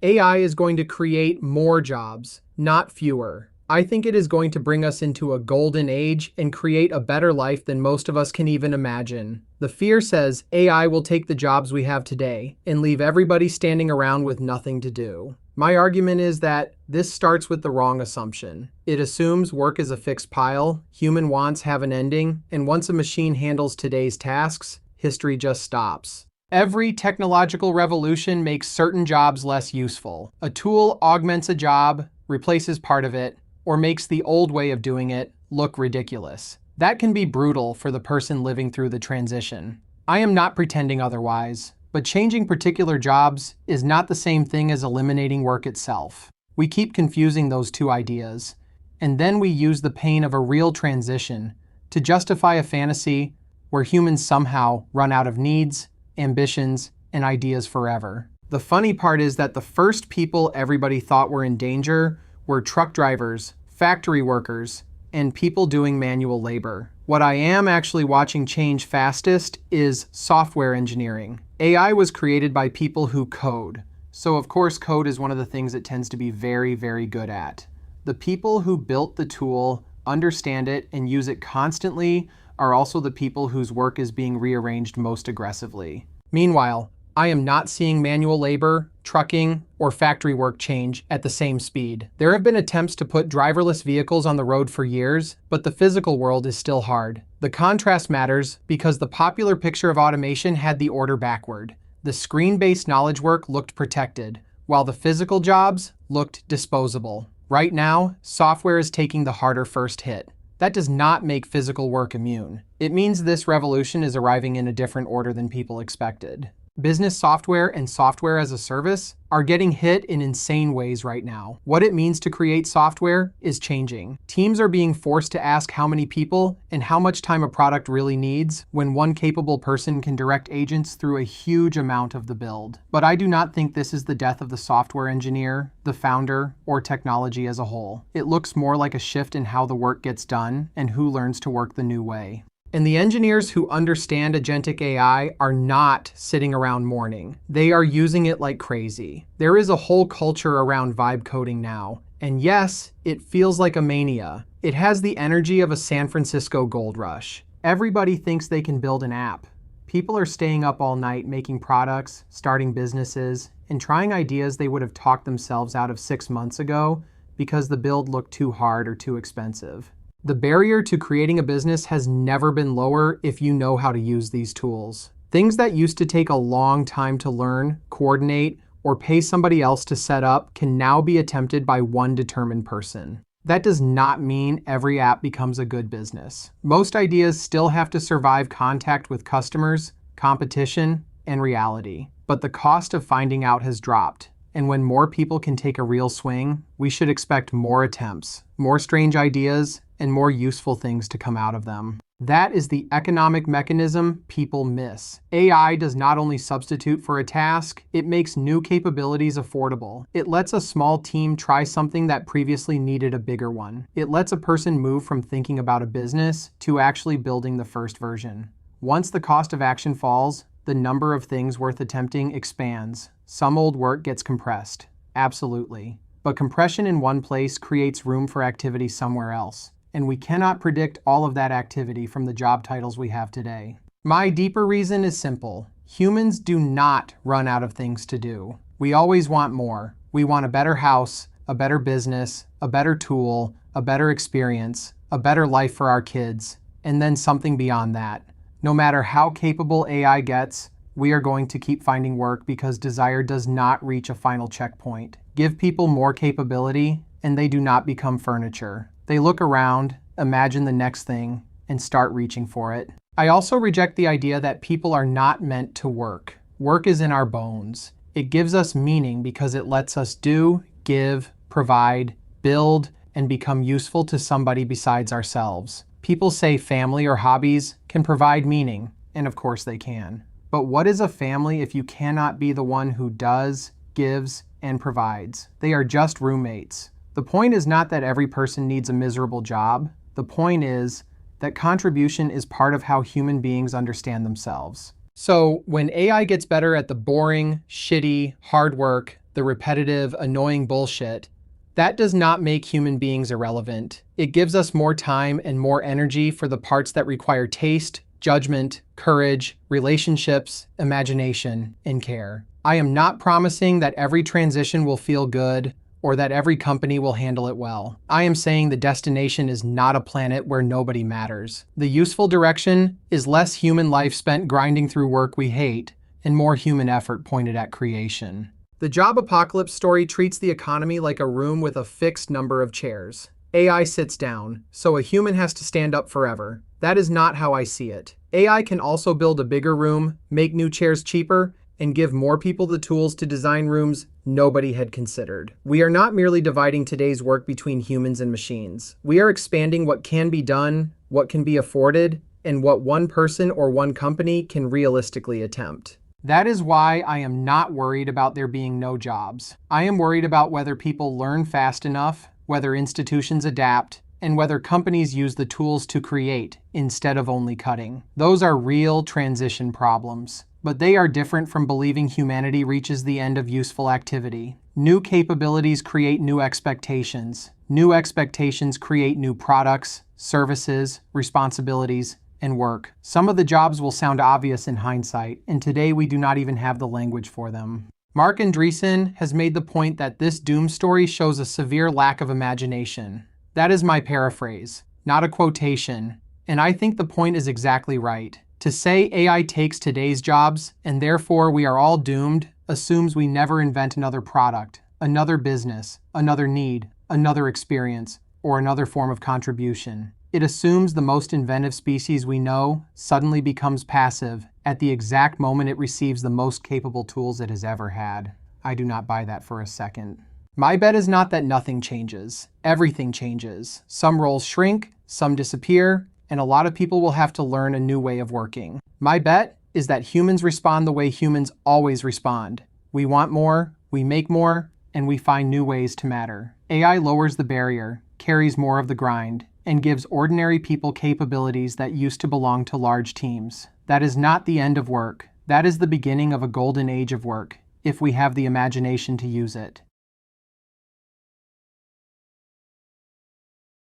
AI is going to create more jobs, not fewer. I think it is going to bring us into a golden age and create a better life than most of us can even imagine. The fear says AI will take the jobs we have today and leave everybody standing around with nothing to do. My argument is that this starts with the wrong assumption. It assumes work is a fixed pile, human wants have an ending, and once a machine handles today's tasks, history just stops. Every technological revolution makes certain jobs less useful. A tool augments a job, replaces part of it, or makes the old way of doing it look ridiculous. That can be brutal for the person living through the transition. I am not pretending otherwise, but changing particular jobs is not the same thing as eliminating work itself. We keep confusing those two ideas, and then we use the pain of a real transition to justify a fantasy where humans somehow run out of needs, ambitions, and ideas forever. The funny part is that the first people everybody thought were in danger were truck drivers, factory workers, and people doing manual labor. What I am actually watching change fastest is software engineering. AI was created by people who code. So of course code is one of the things it tends to be very, very good at. The people who built the tool, understand it, and use it constantly are also the people whose work is being rearranged most aggressively. Meanwhile, I am not seeing manual labor, trucking, or factory work change at the same speed. There have been attempts to put driverless vehicles on the road for years, but the physical world is still hard. The contrast matters because the popular picture of automation had the order backward. The screen-based knowledge work looked protected, while the physical jobs looked disposable. Right now, software is taking the harder first hit. That does not make physical work immune. It means this revolution is arriving in a different order than people expected. Business software and software as a service are getting hit in insane ways right now. What it means to create software is changing. Teams are being forced to ask how many people and how much time a product really needs when one capable person can direct agents through a huge amount of the build. But I do not think this is the death of the software engineer, the founder, or technology as a whole. It looks more like a shift in how the work gets done and who learns to work the new way. And the engineers who understand agentic AI are not sitting around mourning. They are using it like crazy. There is a whole culture around vibe coding now. And yes, it feels like a mania. It has the energy of a San Francisco gold rush. Everybody thinks they can build an app. People are staying up all night making products, starting businesses, and trying ideas they would have talked themselves out of 6 months ago because the build looked too hard or too expensive. The barrier to creating a business has never been lower if you know how to use these tools. Things that used to take a long time to learn, coordinate, or pay somebody else to set up can now be attempted by one determined person. That does not mean every app becomes a good business. Most ideas still have to survive contact with customers, competition, and reality. But the cost of finding out has dropped. And when more people can take a real swing, we should expect more attempts, more strange ideas, and more useful things to come out of them. That is the economic mechanism people miss. AI does not only substitute for a task, it makes new capabilities affordable. It lets a small team try something that previously needed a bigger one. It lets a person move from thinking about a business to actually building the first version. Once the cost of action falls, the number of things worth attempting expands. Some old work gets compressed. Absolutely. But compression in one place creates room for activity somewhere else. And we cannot predict all of that activity from the job titles we have today. My deeper reason is simple. Humans do not run out of things to do. We always want more. We want a better house, a better business, a better tool, a better experience, a better life for our kids, and then something beyond that. No matter how capable AI gets, we are going to keep finding work because desire does not reach a final checkpoint. Give people more capability, and they do not become furniture. They look around, imagine the next thing, and start reaching for it. I also reject the idea that people are not meant to work. Work is in our bones. It gives us meaning because it lets us do, give, provide, build, and become useful to somebody besides ourselves. People say family or hobbies can provide meaning, and of course they can. But what is a family if you cannot be the one who does, gives, and provides? They are just roommates. The point is not that every person needs a miserable job. The point is that contribution is part of how human beings understand themselves. So when AI gets better at the boring, shitty, hard work, the repetitive, annoying bullshit, that does not make human beings irrelevant. It gives us more time and more energy for the parts that require taste, judgment, courage, relationships, imagination, and care. I am not promising that every transition will feel good or that every company will handle it well. I am saying the destination is not a planet where nobody matters. The useful direction is less human life spent grinding through work we hate and more human effort pointed at creation. The job apocalypse story treats the economy like a room with a fixed number of chairs. AI sits down, so a human has to stand up forever. That is not how I see it. AI can also build a bigger room, make new chairs cheaper, and give more people the tools to design rooms nobody had considered. We are not merely dividing today's work between humans and machines. We are expanding what can be done, what can be afforded, and what one person or one company can realistically attempt. That is why I am not worried about there being no jobs. I am worried about whether people learn fast enough, whether institutions adapt, and whether companies use the tools to create instead of only cutting. Those are real transition problems, but they are different from believing humanity reaches the end of useful activity. New capabilities create new expectations. New expectations create new products, services, responsibilities, and work. Some of the jobs will sound obvious in hindsight, and today we do not even have the language for them. Mark Andreessen has made the point that this doom story shows a severe lack of imagination. That is my paraphrase, not a quotation, and I think the point is exactly right. To say AI takes today's jobs, and therefore we are all doomed, assumes we never invent another product, another business, another need, another experience, or another form of contribution. It assumes the most inventive species we know suddenly becomes passive at the exact moment it receives the most capable tools it has ever had. I do not buy that for a second. My bet is not that nothing changes. Everything changes. Some roles shrink, some disappear, and a lot of people will have to learn a new way of working. My bet is that humans respond the way humans always respond. We want more, we make more, and we find new ways to matter. AI lowers the barrier, carries more of the grind, and gives ordinary people capabilities that used to belong to large teams. That is not the end of work. That is the beginning of a golden age of work, if we have the imagination to use it.